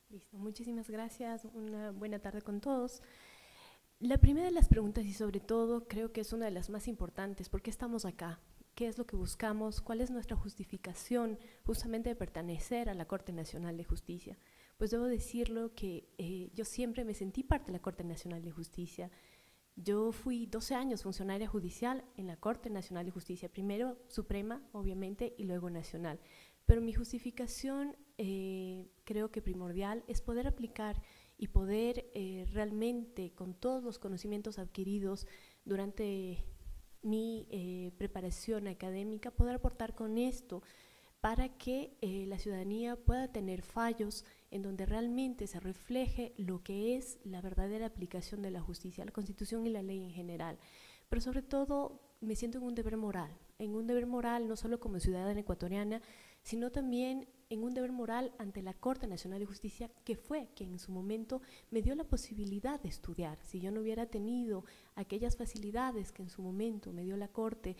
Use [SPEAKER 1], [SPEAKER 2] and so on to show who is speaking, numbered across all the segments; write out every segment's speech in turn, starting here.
[SPEAKER 1] Listo, muchísimas gracias. Una buena tarde con todos. La primera de las preguntas, y sobre todo creo que es una de las más importantes, ¿por qué estamos acá? ¿Qué es lo que buscamos? ¿Cuál es nuestra justificación justamente de pertenecer a la Corte Nacional de Justicia? Pues debo decirlo que yo siempre me sentí parte de la Corte Nacional de Justicia. Yo fui 12 años funcionaria judicial en la Corte Nacional de Justicia, primero Suprema, obviamente, y luego Nacional. Pero mi justificación, creo que primordial, es poder aplicar y poder realmente, con todos los conocimientos adquiridos durante mi preparación académica, poder aportar con esto para que la ciudadanía pueda tener fallos en donde realmente se refleje lo que es la verdadera aplicación de la justicia, la Constitución y la ley en general. Pero sobre todo me siento en un deber moral no solo como ciudadana ecuatoriana, sino también en un deber moral ante la Corte Nacional de Justicia, que fue quien en su momento me dio la posibilidad de estudiar. Si yo no hubiera tenido aquellas facilidades que en su momento me dio la Corte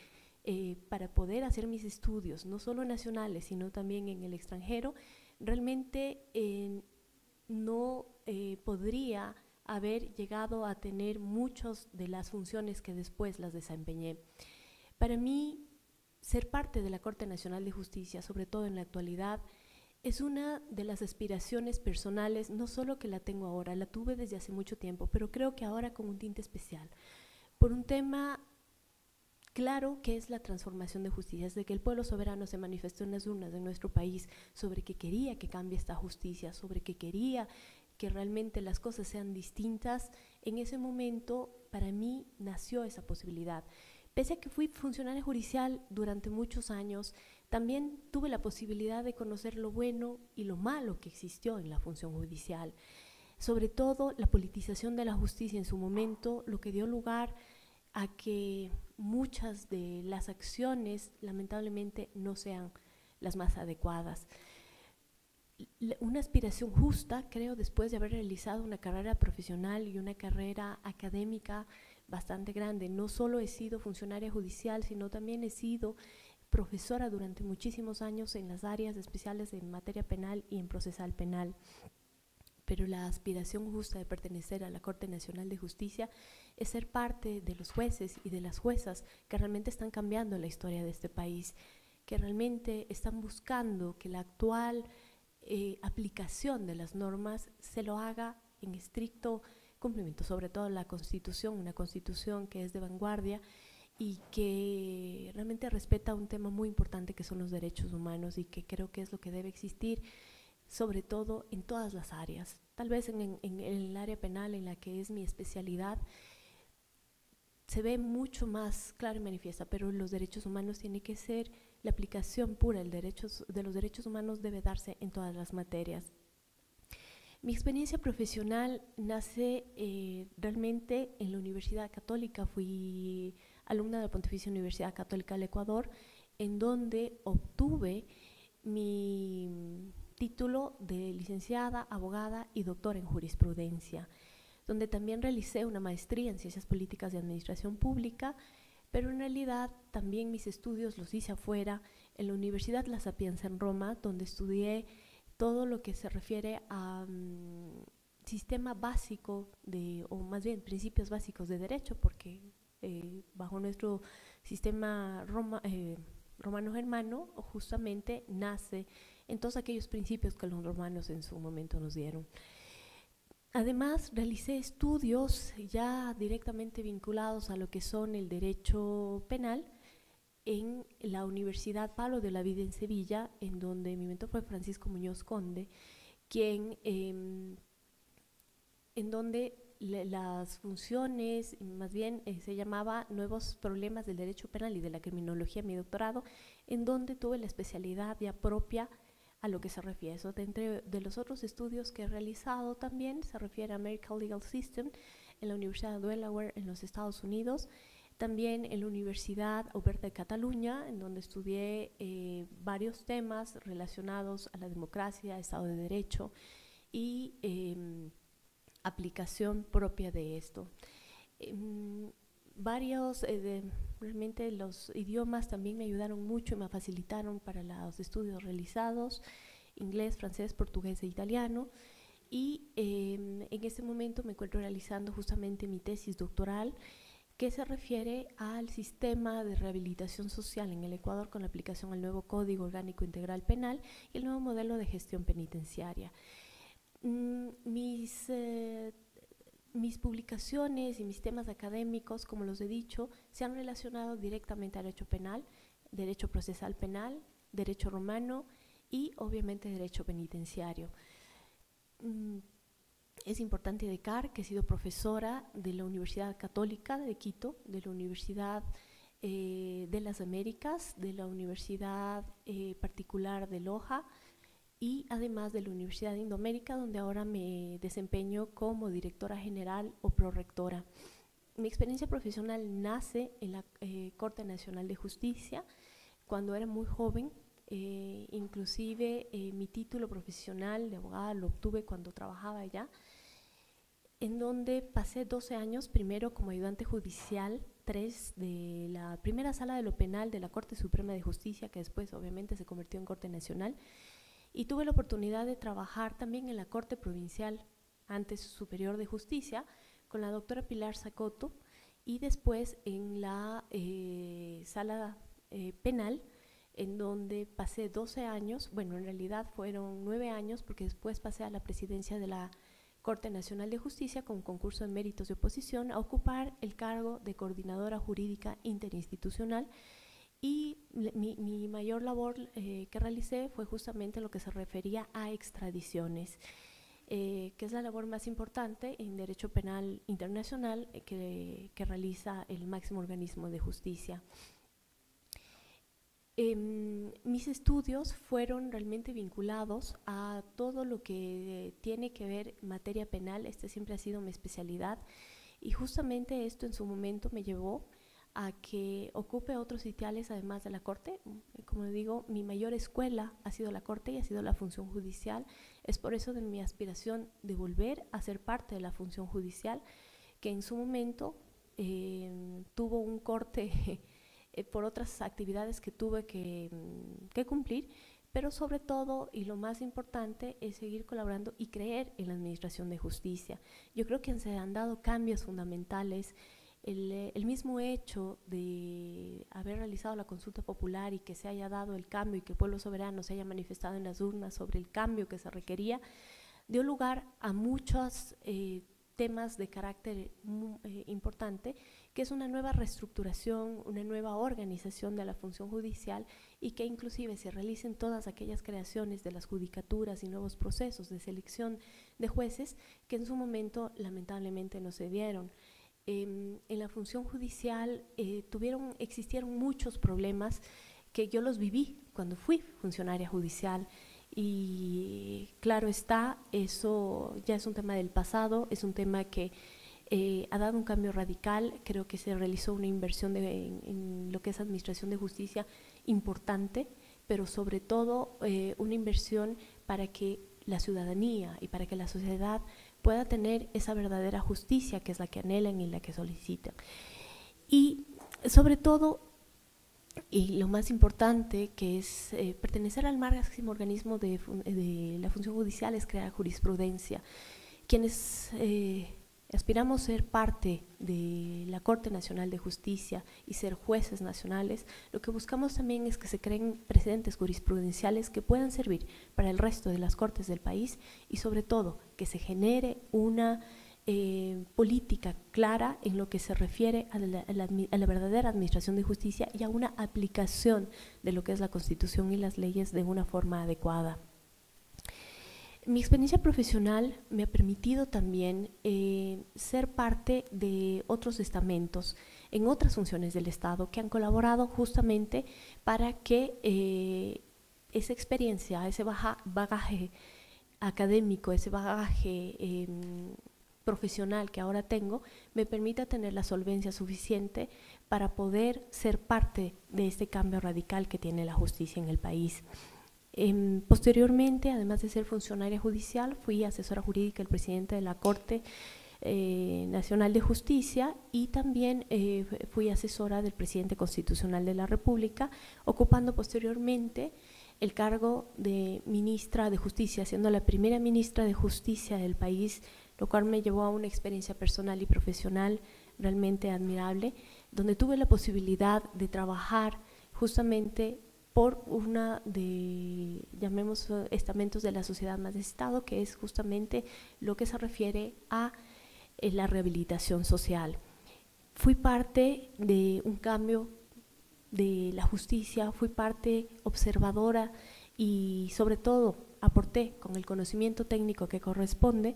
[SPEAKER 1] para poder hacer mis estudios, no solo nacionales, sino también en el extranjero, realmente no podría haber llegado a tener muchas de las funciones que después las desempeñé. Para mí, ser parte de la Corte Nacional de Justicia, sobre todo en la actualidad, es una de las aspiraciones personales, no solo que la tengo ahora, la tuve desde hace mucho tiempo, pero creo que ahora con un tinte especial, por un tema claro que es la transformación de justicia, desde que el pueblo soberano se manifestó en las urnas de nuestro país sobre que quería que cambie esta justicia, sobre que quería que realmente las cosas sean distintas. En ese momento, para mí, nació esa posibilidad. Pese a que fui funcionaria judicial durante muchos años, también tuve la posibilidad de conocer lo bueno y lo malo que existió en la función judicial. Sobre todo, la politización de la justicia en su momento, lo que dio lugar a que muchas de las acciones, lamentablemente, no sean las más adecuadas. Una aspiración justa, creo, después de haber realizado una carrera profesional y una carrera académica bastante grande. No solo he sido funcionaria judicial, sino también he sido profesora durante muchísimos años en las áreas especiales en materia penal y en procesal penal. Pero la aspiración justa de pertenecer a la Corte Nacional de Justicia es ser parte de los jueces y de las juezas que realmente están cambiando la historia de este país, que realmente están buscando que la actual aplicación de las normas se lo haga en estricto cumplimiento, sobre todo la Constitución, una Constitución que es de vanguardia y que realmente respeta un tema muy importante que son los derechos humanos, y que creo que es lo que debe existir sobre todo en todas las áreas. Tal vez en el área penal, en la que es mi especialidad, se ve mucho más claro y manifiesta, pero los derechos humanos tiene que ser la aplicación pura de los derechos humanos, debe darse en todas las materias. Mi experiencia profesional nace realmente en la Universidad Católica. Fui alumna de la Pontificia Universidad Católica del Ecuador, en donde obtuve mi título de licenciada, abogada y doctora en jurisprudencia, donde también realicé una maestría en Ciencias Políticas y Administración Pública, pero en realidad también mis estudios los hice afuera, en la Universidad La Sapienza en Roma, donde estudié todo lo que se refiere a sistema básico, o más bien principios básicos de derecho, porque bajo nuestro sistema romano-germano justamente nace en todos aquellos principios que los romanos en su momento nos dieron. Además, realicé estudios ya directamente vinculados a lo que son el derecho penal en la Universidad Pablo de Olavide en Sevilla, en donde mi mentor fue Francisco Muñoz Conde, quien, en donde las funciones, más bien se llamaba Nuevos Problemas del Derecho Penal y de la Criminología, mi doctorado, en donde tuve la especialidad ya propia a lo que se refiere. Eso, entre de los otros estudios que he realizado también se refiere a American Legal System en la Universidad de Delaware en los Estados Unidos. También en la Universidad Oberta de Cataluña, en donde estudié varios temas relacionados a la democracia, Estado de Derecho y aplicación propia de esto. Realmente los idiomas también me ayudaron mucho y me facilitaron para los estudios realizados, inglés, francés, portugués e italiano. Y en este momento me encuentro realizando justamente mi tesis doctoral, que se refiere al sistema de rehabilitación social en el Ecuador con la aplicación al nuevo Código Orgánico Integral Penal y el nuevo modelo de gestión penitenciaria. Mis publicaciones y mis temas académicos, como los he dicho, se han relacionado directamente al derecho penal, derecho procesal penal, derecho romano y obviamente derecho penitenciario. Es importante indicar que he sido profesora de la Universidad Católica de Quito, de la Universidad de las Américas, de la Universidad Particular de Loja y además de la Universidad de Indoamérica, donde ahora me desempeño como directora general o prorectora. Mi experiencia profesional nace en la Corte Nacional de Justicia cuando era muy joven. Inclusive mi título profesional de abogada lo obtuve cuando trabajaba allá, en donde pasé 12 años, primero como ayudante judicial, 3 de la primera sala de lo penal de la Corte Suprema de Justicia, que después obviamente se convirtió en Corte Nacional, y tuve la oportunidad de trabajar también en la Corte Provincial, antes Superior de Justicia, con la doctora Pilar Zacoto, y después en la sala penal, en donde pasé 12 años, bueno, en realidad fueron 9 años, porque después pasé a la presidencia de la Corte Nacional de Justicia con concurso de méritos de oposición a ocupar el cargo de coordinadora jurídica interinstitucional, y mi mayor labor que realicé fue justamente lo que se refería a extradiciones, que es la labor más importante en derecho penal internacional que realiza el máximo organismo de justicia. Mis estudios fueron realmente vinculados a todo lo que tiene que ver en materia penal. Este siempre ha sido mi especialidad y justamente esto en su momento me llevó a que ocupe otros sitiales además de la Corte. Como digo, mi mayor escuela ha sido la Corte y ha sido la función judicial. Es por eso de mi aspiración de volver a ser parte de la función judicial, que en su momento tuvo un corte por otras actividades que tuve que cumplir, pero sobre todo, y lo más importante, es seguir colaborando y creer en la administración de justicia. Yo creo que se han dado cambios fundamentales. El mismo hecho de haber realizado la consulta popular y que se haya dado el cambio y que el pueblo soberano se haya manifestado en las urnas sobre el cambio que se requería, dio lugar a muchos temas de carácter importante, que es una nueva reestructuración, una nueva organización de la función judicial y que inclusive se realicen todas aquellas creaciones de las judicaturas y nuevos procesos de selección de jueces que en su momento lamentablemente no se dieron. En la función judicial existieron muchos problemas que yo los viví cuando fui funcionaria judicial y claro está, eso ya es un tema del pasado, es un tema que ha dado un cambio radical. Creo que se realizó una inversión en lo que es administración de justicia importante, pero sobre todo una inversión para que la ciudadanía y para que la sociedad pueda tener esa verdadera justicia que es la que anhelan y la que solicitan. Y sobre todo, y lo más importante, que es pertenecer al máximo organismo de la función judicial, es crear jurisprudencia. Quienes aspiramos a ser parte de la Corte Nacional de Justicia y ser jueces nacionales, lo que buscamos también es que se creen precedentes jurisprudenciales que puedan servir para el resto de las cortes del país y sobre todo que se genere una política clara en lo que se refiere a la verdadera administración de justicia y a una aplicación de lo que es la Constitución y las leyes de una forma adecuada. Mi experiencia profesional me ha permitido también ser parte de otros estamentos en otras funciones del Estado que han colaborado justamente para que esa experiencia, ese bagaje académico, ese bagaje profesional que ahora tengo me permita tener la solvencia suficiente para poder ser parte de este cambio radical que tiene la justicia en el país. Posteriormente, además de ser funcionaria judicial, fui asesora jurídica del presidente de la Corte Nacional de Justicia y también fui asesora del presidente constitucional de la República, ocupando posteriormente el cargo de ministra de Justicia, siendo la primera ministra de Justicia del país, lo cual me llevó a una experiencia personal y profesional realmente admirable, donde tuve la posibilidad de trabajar justamente por una de, llamemos, estamentos de la sociedad más necesitado, que es justamente lo que se refiere a la rehabilitación social. Fui parte de un cambio de la justicia, fui parte observadora y sobre todo aporté con el conocimiento técnico que corresponde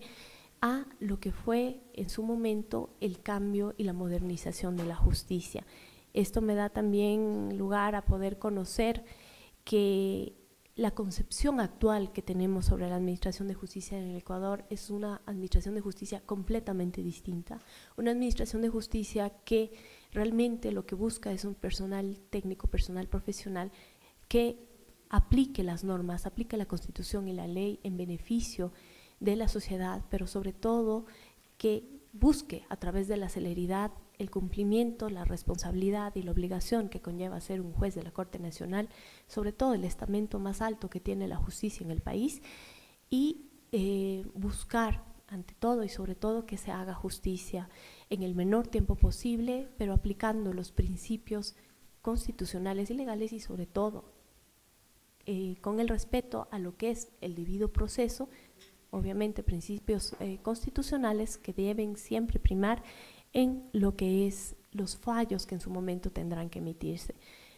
[SPEAKER 1] a lo que fue en su momento el cambio y la modernización de la justicia. Esto me da también lugar a poder conocer que la concepción actual que tenemos sobre la administración de justicia en el Ecuador es una administración de justicia completamente distinta, una administración de justicia que realmente lo que busca es un personal técnico, personal profesional que aplique las normas, aplique la Constitución y la ley en beneficio de la sociedad, pero sobre todo que busque a través de la celeridad el cumplimiento, la responsabilidad y la obligación que conlleva ser un juez de la Corte Nacional, sobre todo el estamento más alto que tiene la justicia en el país, y buscar ante todo y sobre todo que se haga justicia en el menor tiempo posible, pero aplicando los principios constitucionales y legales y sobre todo con el respeto a lo que es el debido proceso, obviamente principios constitucionales que deben siempre primar en lo que es los fallos que en su momento tendrán que emitirse.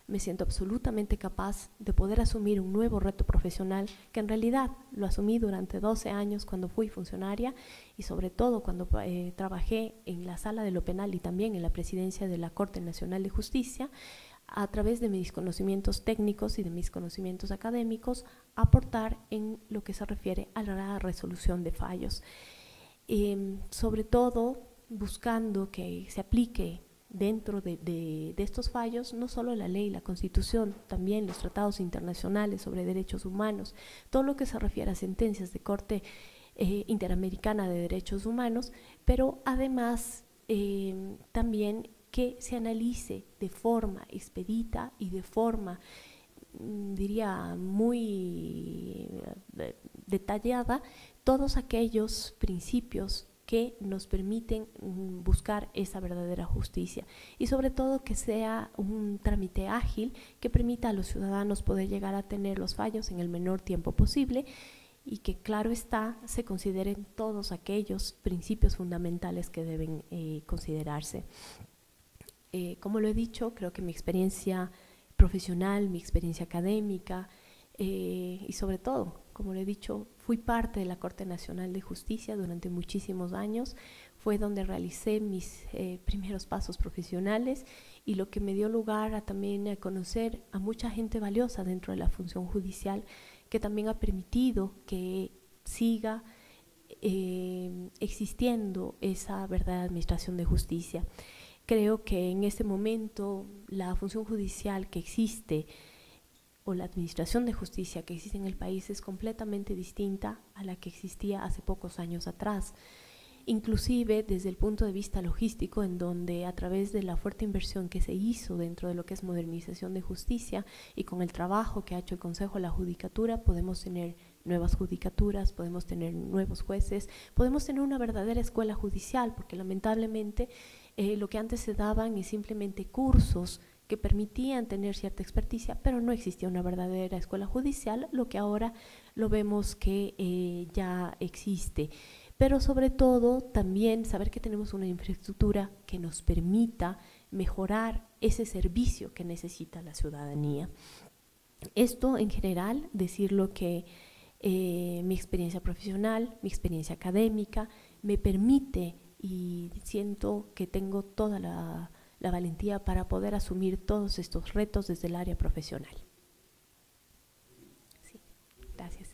[SPEAKER 1] Me siento absolutamente capaz de poder asumir un nuevo reto profesional que en realidad lo asumí durante 12 años cuando fui funcionaria y sobre todo cuando trabajé en la Sala de lo Penal y también en la presidencia de la Corte Nacional de Justicia, a través de mis conocimientos técnicos y de mis conocimientos académicos, aportar en lo que se refiere a la resolución de fallos. Sobre todo buscando que se aplique dentro de estos fallos no solo la ley, la Constitución, también los tratados internacionales sobre derechos humanos, todo lo que se refiere a sentencias de Corte Interamericana de Derechos Humanos, pero además también que se analice de forma expedita y de forma, diría, muy detallada todos aquellos principios que nos permiten buscar esa verdadera justicia y sobre todo que sea un trámite ágil que permita a los ciudadanos poder llegar a tener los fallos en el menor tiempo posible y que, claro está, se consideren todos aquellos principios fundamentales que deben considerarse. Como lo he dicho, creo que mi experiencia profesional, mi experiencia académica y sobre todo, como lo he dicho, fui parte de la Corte Nacional de Justicia durante muchísimos años, fue donde realicé mis primeros pasos profesionales y lo que me dio lugar a también a conocer a mucha gente valiosa dentro de la función judicial que también ha permitido que siga existiendo esa verdadera administración de justicia. Creo que en este momento la función judicial que existe o la administración de justicia que existe en el país es completamente distinta a la que existía hace pocos años atrás, inclusive desde el punto de vista logístico, en donde a través de la fuerte inversión que se hizo dentro de lo que es modernización de justicia y con el trabajo que ha hecho el Consejo de la Judicatura, podemos tener nuevas judicaturas, podemos tener nuevos jueces, podemos tener una verdadera escuela judicial, porque lamentablemente lo que antes se daban es simplemente cursos que permitían tener cierta experticia, pero no existía una verdadera escuela judicial, lo que ahora lo vemos que ya existe. Pero sobre todo también saber que tenemos una infraestructura que nos permita mejorar ese servicio que necesita la ciudadanía. Esto en general, decirlo que mi experiencia profesional, mi experiencia académica me permite y siento que tengo toda la valentía para poder asumir todos estos retos desde el área profesional. Sí, gracias.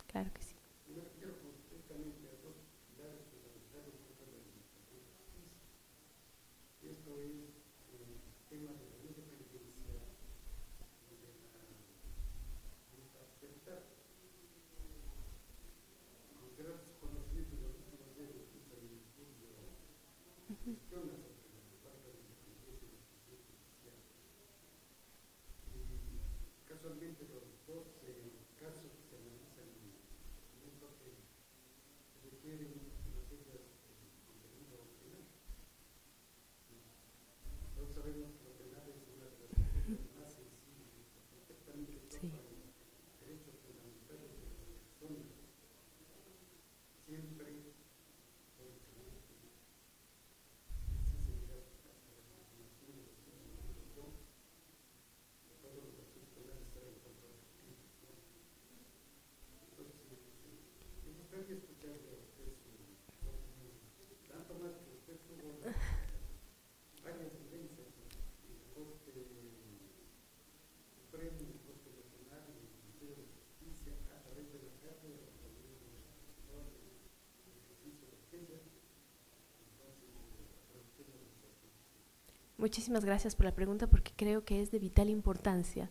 [SPEAKER 1] Claro que sí. Sí. Muchísimas gracias por la pregunta porque creo que es de vital importancia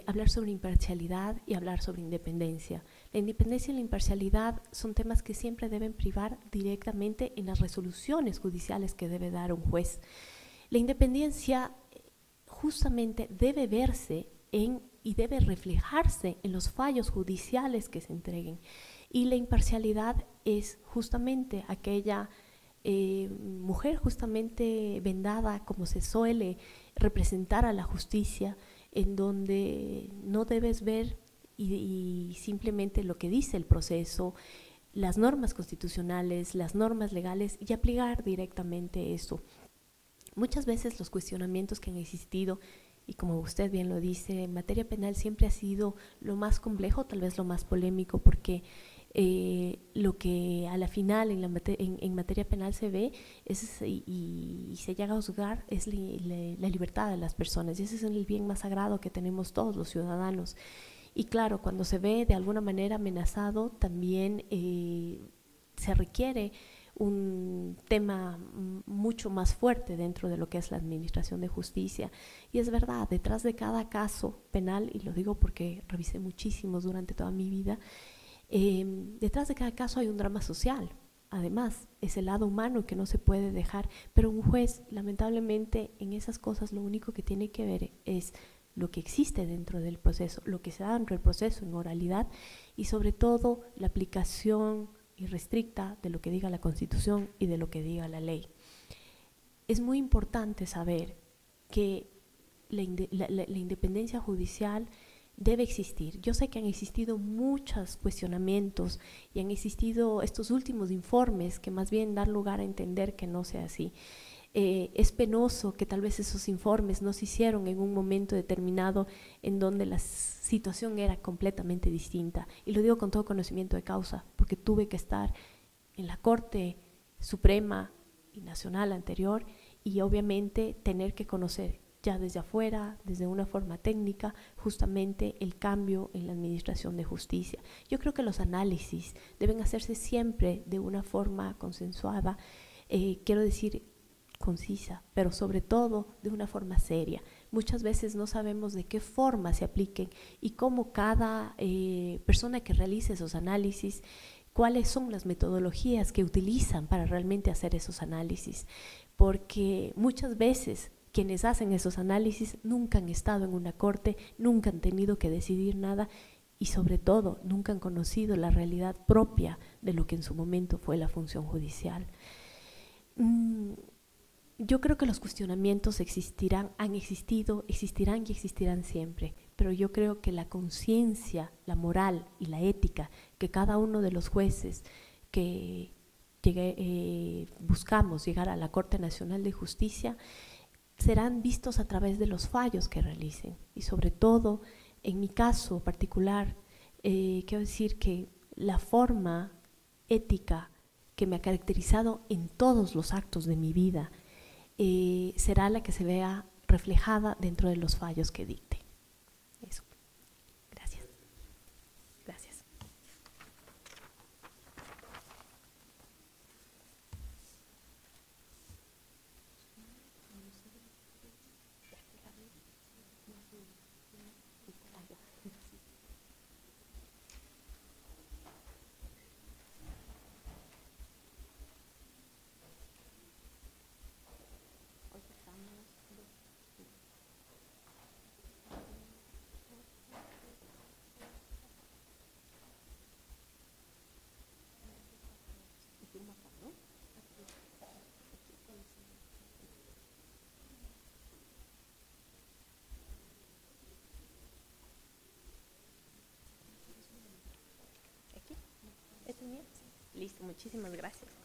[SPEAKER 1] hablar sobre imparcialidad y hablar sobre independencia. La independencia y la imparcialidad son temas que siempre deben privar directamente en las resoluciones judiciales que debe dar un juez. La independencia justamente debe verse y debe reflejarse en los fallos judiciales que se entreguen. Y la imparcialidad es justamente aquella mujer justamente vendada, como se suele representar a la justicia, en donde no debes ver y simplemente lo que dice el proceso, las normas constitucionales, las normas legales y aplicar directamente eso. Muchas veces los cuestionamientos que han existido, y como usted bien lo dice, en materia penal siempre ha sido lo más complejo, tal vez lo más polémico, porque lo que a la final en materia penal se ve es, y se llega a juzgar es la libertad de las personas, y ese es el bien más sagrado que tenemos todos los ciudadanos. Y claro, cuando se ve de alguna manera amenazado, también se requiere un tema mucho más fuerte dentro de lo que es la administración de justicia. Y es verdad, detrás de cada caso penal, y lo digo porque revisé muchísimos durante toda mi vida, detrás de cada caso hay un drama social. Además, es el lado humano que no se puede dejar, pero un juez, lamentablemente, en esas cosas lo único que tiene que ver es lo que existe dentro del proceso, lo que se da dentro del proceso en oralidad y sobre todo la aplicación irrestricta de lo que diga la Constitución y de lo que diga la ley. Es muy importante saber que la independencia judicial debe existir. Yo sé que han existido muchos cuestionamientos y han existido estos últimos informes que más bien dan lugar a entender que no sea así. Es penoso que tal vez esos informes no se hicieron en un momento determinado en donde la situación era completamente distinta. Y lo digo con todo conocimiento de causa, porque tuve que estar en la Corte Suprema y Nacional anterior y obviamente tener que conocer ya desde afuera, desde una forma técnica, justamente el cambio en la administración de justicia. Yo creo que los análisis deben hacerse siempre de una forma consensuada, quiero decir, concisa, pero sobre todo de una forma seria. Muchas veces no sabemos de qué forma se apliquen y cómo cada persona que realice esos análisis, cuáles son las metodologías que utilizan para realmente hacer esos análisis, porque muchas veces quienes hacen esos análisis nunca han estado en una corte, nunca han tenido que decidir nada y sobre todo nunca han conocido la realidad propia de lo que en su momento fue la función judicial. Yo creo que los cuestionamientos existirán, han existido, existirán y existirán siempre, pero yo creo que la conciencia, la moral y la ética que cada uno de los jueces que buscamos llegar a la Corte Nacional de Justicia serán vistos a través de los fallos que realicen. Y sobre todo, en mi caso particular, quiero decir que la forma ética que me ha caracterizado en todos los actos de mi vida será la que se vea reflejada dentro de los fallos que dicte. Eso. Gracias. Gracias. Listo, muchísimas gracias.